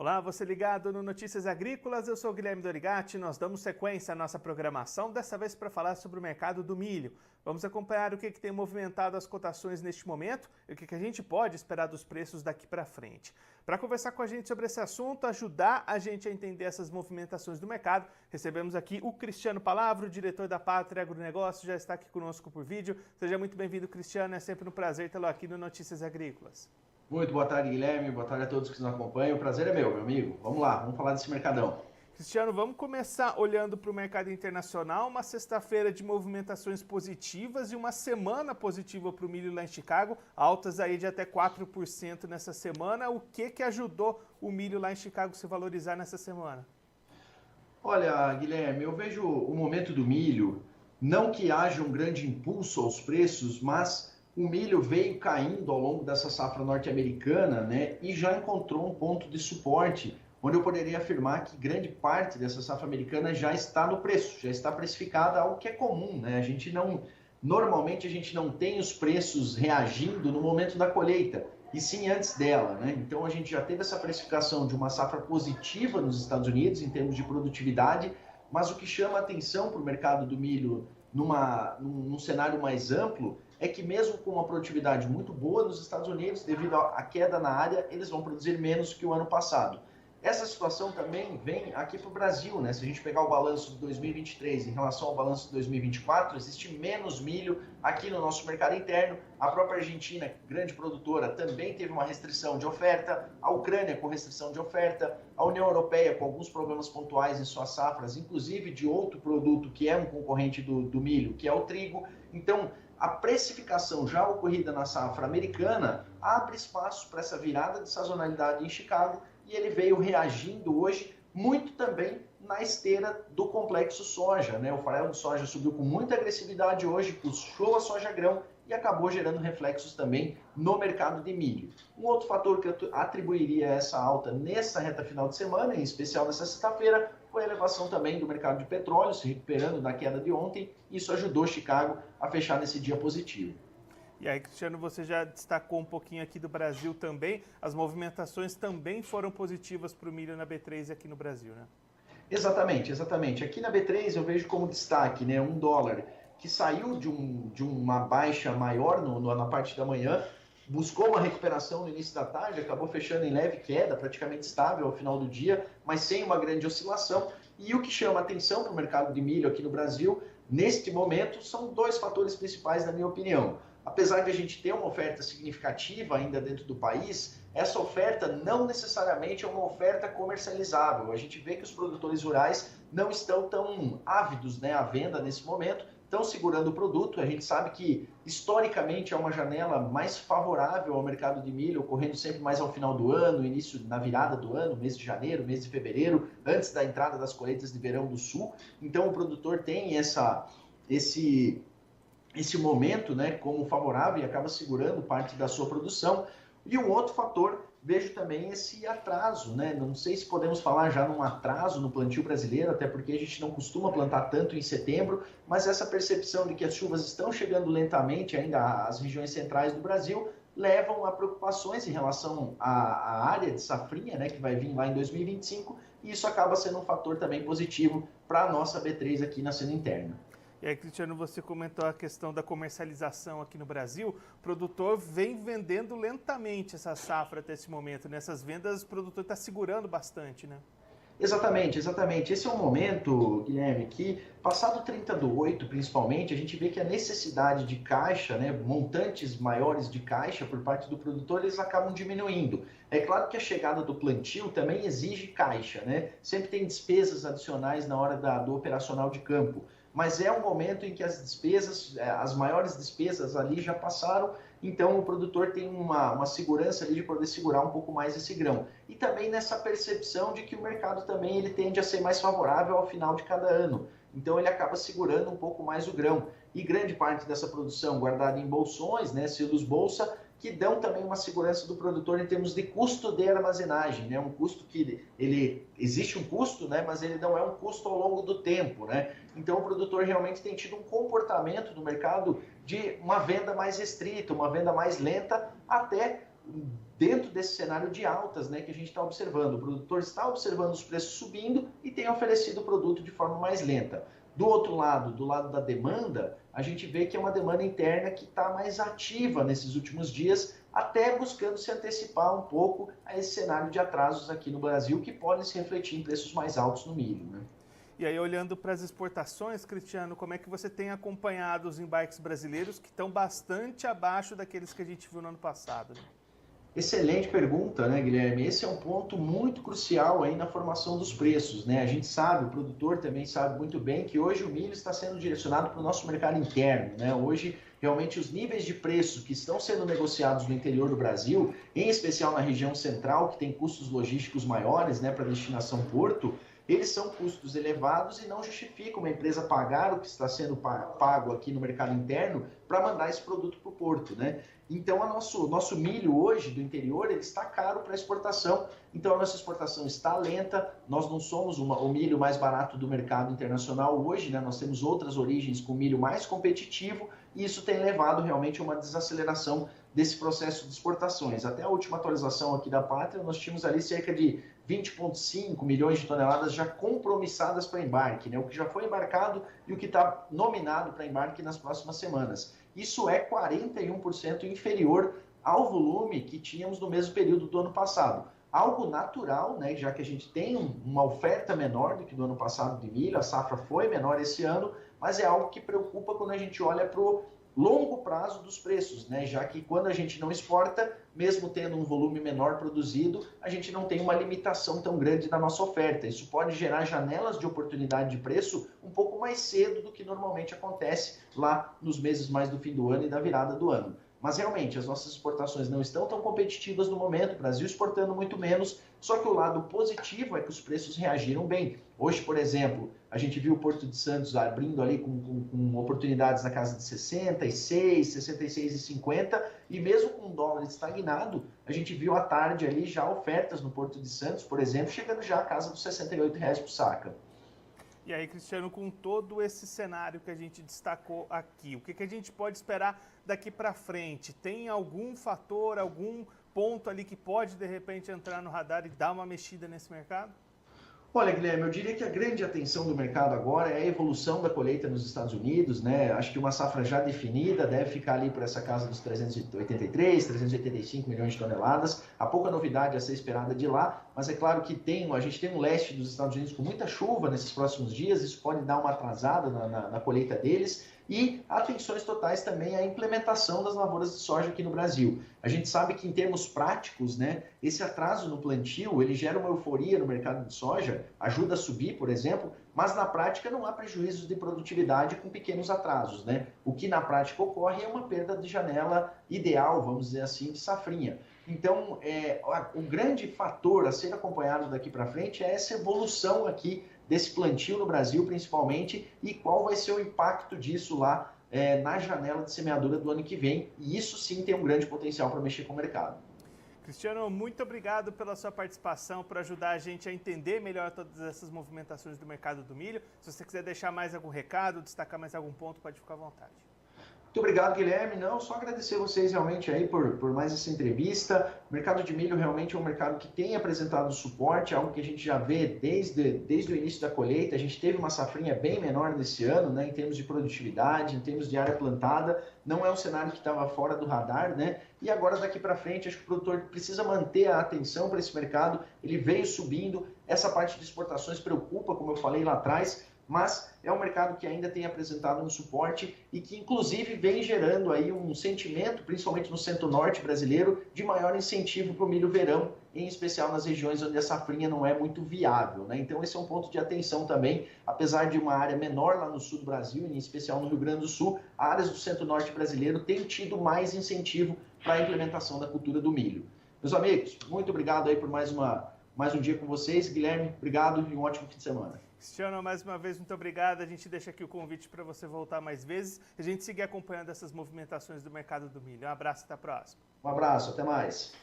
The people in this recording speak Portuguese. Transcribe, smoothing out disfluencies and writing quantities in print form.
Olá, você ligado no Notícias Agrícolas, eu sou o Guilherme Dorigatti, nós damos sequência à nossa programação, dessa vez para falar sobre o mercado do milho. Vamos acompanhar o que tem movimentado as cotações neste momento e o que a gente pode esperar dos preços daqui para frente. Para conversar com a gente sobre esse assunto, ajudar a gente a entender essas movimentações do mercado, recebemos aqui o Cristiano Palavro, diretor da Pátria Agronegócio, já está aqui conosco por vídeo. Seja muito bem-vindo, Cristiano, é sempre um prazer tê-lo aqui no Notícias Agrícolas. Muito boa tarde, Guilherme. Boa tarde a todos que nos acompanham. O prazer é meu amigo. Vamos lá, vamos falar desse mercadão. Cristiano, vamos começar olhando para o mercado internacional. Uma sexta-feira de movimentações positivas e uma semana positiva para o milho lá em Chicago. Altas aí de até 4% nessa semana. O que ajudou o milho lá em Chicago se valorizar nessa semana? Olha, Guilherme, eu vejo o momento do milho, não que haja um grande impulso aos preços, mas o milho veio caindo ao longo dessa safra norte-americana, né, e já encontrou um ponto de suporte, onde eu poderia afirmar que grande parte dessa safra americana já está no preço, já está precificada, algo que é comum, né? Normalmente a gente não tem os preços reagindo no momento da colheita, e sim antes dela, né? Então a gente já teve essa precificação de uma safra positiva nos Estados Unidos em termos de produtividade, mas o que chama atenção para o mercado do milho num cenário mais amplo é que mesmo com uma produtividade muito boa nos Estados Unidos, devido à queda na área, eles vão produzir menos que o ano passado. Essa situação também vem aqui para o Brasil, né? Se a gente pegar o balanço de 2023 em relação ao balanço de 2024, existe menos milho aqui no nosso mercado interno. A própria Argentina, grande produtora, também teve uma restrição de oferta. A Ucrânia com restrição de oferta. A União Europeia com alguns problemas pontuais em suas safras, inclusive de outro produto que é um concorrente do milho, que é o trigo. Então, a precificação já ocorrida na safra americana abre espaço para essa virada de sazonalidade em Chicago, e ele veio reagindo hoje muito também na esteira do complexo soja, né? O farelo de soja subiu com muita agressividade hoje, puxou a soja grão e acabou gerando reflexos também no mercado de milho. Um outro fator que eu atribuiria essa alta nessa reta final de semana, em especial nessa sexta-feira, foi a elevação também do mercado de petróleo, se recuperando da queda de ontem. Isso ajudou Chicago a fechar nesse dia positivo. E aí, Cristiano, você já destacou um pouquinho aqui do Brasil também. As movimentações também foram positivas para o milho na B3 aqui no Brasil, né? Exatamente, exatamente. Aqui na B3 eu vejo como destaque, né, $1 que saiu de uma baixa maior na parte da manhã, buscou uma recuperação no início da tarde, acabou fechando em leve queda, praticamente estável ao final do dia, mas sem uma grande oscilação. E o que chama atenção para o mercado de milho aqui no Brasil, neste momento, são dois fatores principais, na minha opinião. Apesar de a gente ter uma oferta significativa ainda dentro do país, essa oferta não necessariamente é uma oferta comercializável. A gente vê que os produtores rurais não estão tão ávidos, né, à venda nesse momento, estão segurando o produto. A gente sabe que historicamente é uma janela mais favorável ao mercado de milho, ocorrendo sempre mais ao final do ano, início na virada do ano, mês de janeiro, mês de fevereiro, antes da entrada das colheitas de verão do sul. Então o produtor tem esse momento, né, como favorável e acaba segurando parte da sua produção. E um outro fator, vejo também esse atraso, né? Não sei se podemos falar já num atraso no plantio brasileiro, até porque a gente não costuma plantar tanto em setembro, mas essa percepção de que as chuvas estão chegando lentamente ainda às regiões centrais do Brasil levam a preocupações em relação à área de safrinha, né, que vai vir lá em 2025, e isso acaba sendo um fator também positivo para a nossa B3 aqui na cena interna. E aí, Cristiano, você comentou a questão da comercialização aqui no Brasil. O produtor vem vendendo lentamente essa safra até esse momento. Nessas vendas, o produtor está segurando bastante, né? Exatamente, exatamente. Esse é um momento, Guilherme, que passado 30/8, principalmente, a gente vê que a necessidade de caixa, né, montantes maiores de caixa por parte do produtor, eles acabam diminuindo. É claro que a chegada do plantio também exige caixa, né? Sempre tem despesas adicionais na hora do operacional de campo. Mas é um momento em que as despesas, as maiores despesas ali já passaram, então o produtor tem uma segurança ali de poder segurar um pouco mais esse grão. E também nessa percepção de que o mercado também ele tende a ser mais favorável ao final de cada ano. Então ele acaba segurando um pouco mais o grão. E grande parte dessa produção guardada em bolsões, né, silos bolsa, que dão também uma segurança do produtor em termos de custo de armazenagem, né? Um custo que existe um custo, né? Mas ele não é um custo ao longo do tempo, né? Então o produtor realmente tem tido um comportamento no mercado de uma venda mais restrita, uma venda mais lenta, até dentro desse cenário de altas, né, que a gente está observando. O produtor está observando os preços subindo e tem oferecido o produto de forma mais lenta. Do outro lado, do lado da demanda, a gente vê que é uma demanda interna que está mais ativa nesses últimos dias, até buscando se antecipar um pouco a esse cenário de atrasos aqui no Brasil, que podem se refletir em preços mais altos no milho, né? E aí, olhando para as exportações, Cristiano, como é que você tem acompanhado os embarques brasileiros que estão bastante abaixo daqueles que a gente viu no ano passado? Né? Excelente pergunta, né, Guilherme? Esse é um ponto muito crucial aí na formação dos preços, né? A gente sabe, o produtor também sabe muito bem que hoje o milho está sendo direcionado para o nosso mercado interno, né? Hoje, realmente, os níveis de preço que estão sendo negociados no interior do Brasil, em especial na região central, que tem custos logísticos maiores, né, para destinação porto, eles são custos elevados e não justificam uma empresa pagar o que está sendo pago aqui no mercado interno para mandar esse produto para o porto, né? Então, o nosso milho hoje do interior ele está caro para exportação, então a nossa exportação está lenta, nós não somos o milho mais barato do mercado internacional hoje, né? Nós temos outras origens com milho mais competitivo e isso tem levado realmente a uma desaceleração desse processo de exportações. Até a última atualização aqui da Pátria, nós tínhamos ali cerca de 20,5 milhões de toneladas já compromissadas para embarque, né? O que já foi embarcado e o que está nominado para embarque nas próximas semanas. Isso é 41% inferior ao volume que tínhamos no mesmo período do ano passado. Algo natural, né? Já que a gente tem uma oferta menor do que do ano passado de milho, a safra foi menor esse ano, mas é algo que preocupa quando a gente olha para o longo prazo dos preços, né? Já que quando a gente não exporta, mesmo tendo um volume menor produzido, a gente não tem uma limitação tão grande da nossa oferta. Isso pode gerar janelas de oportunidade de preço um pouco mais cedo do que normalmente acontece lá nos meses mais do fim do ano e da virada do ano. Mas realmente as nossas exportações não estão tão competitivas no momento, o Brasil exportando muito menos, só que o lado positivo é que os preços reagiram bem. Hoje, por exemplo, a gente viu o Porto de Santos abrindo ali com oportunidades na casa de 66, 66,50 e mesmo com o dólar estagnado, a gente viu à tarde ali já ofertas no Porto de Santos, por exemplo, chegando já à casa dos R$ 68 por saca. E aí, Cristiano, com todo esse cenário que a gente destacou aqui, o que a gente pode esperar daqui para frente? Tem algum fator, algum ponto ali que pode, de repente, entrar no radar e dar uma mexida nesse mercado? Olha, Guilherme, eu diria que a grande atenção do mercado agora é a evolução da colheita nos Estados Unidos, né? Acho que uma safra já definida deve ficar ali por essa casa dos 383, 385 milhões de toneladas. Há pouca novidade a ser esperada de lá, mas é claro que a gente tem um leste dos Estados Unidos com muita chuva nesses próximos dias, isso pode dar uma atrasada na colheita deles. E atenções totais também à implementação das lavouras de soja aqui no Brasil. A gente sabe que em termos práticos, né, esse atraso no plantio, ele gera uma euforia no mercado de soja, ajuda a subir, por exemplo, mas na prática não há prejuízos de produtividade com pequenos atrasos, né? O que na prática ocorre é uma perda de janela ideal, vamos dizer assim, de safrinha. Então, o grande fator a ser acompanhado daqui para frente é essa evolução aqui desse plantio no Brasil, principalmente, e qual vai ser o impacto disso lá na janela de semeadura do ano que vem. E isso sim tem um grande potencial para mexer com o mercado. Cristiano, muito obrigado pela sua participação, por ajudar a gente a entender melhor todas essas movimentações do mercado do milho. Se você quiser deixar mais algum recado, destacar mais algum ponto, pode ficar à vontade. Muito obrigado, Guilherme. Não, só agradecer vocês realmente aí por mais essa entrevista. O mercado de milho realmente é um mercado que tem apresentado suporte, algo que a gente já vê desde o início da colheita. A gente teve uma safrinha bem menor nesse ano, né, em termos de produtividade, em termos de área plantada. Não é um cenário que estava fora do radar, né? E agora daqui para frente, acho que o produtor precisa manter a atenção para esse mercado. Ele veio subindo, essa parte de exportações preocupa, como eu falei lá atrás, mas é um mercado que ainda tem apresentado um suporte e que inclusive vem gerando aí um sentimento, principalmente no centro-norte brasileiro, de maior incentivo para o milho verão, em especial nas regiões onde a safrinha não é muito viável, né? Então esse é um ponto de atenção também, apesar de uma área menor lá no sul do Brasil, em especial no Rio Grande do Sul, áreas do centro-norte brasileiro têm tido mais incentivo para a implementação da cultura do milho. Meus amigos, muito obrigado aí por mais um dia com vocês. Guilherme, obrigado e um ótimo fim de semana. Cristiano, mais uma vez, muito obrigado. A gente deixa aqui o convite para você voltar mais vezes e a gente seguir acompanhando essas movimentações do mercado do milho. Um abraço, até a próxima. Um abraço, até mais.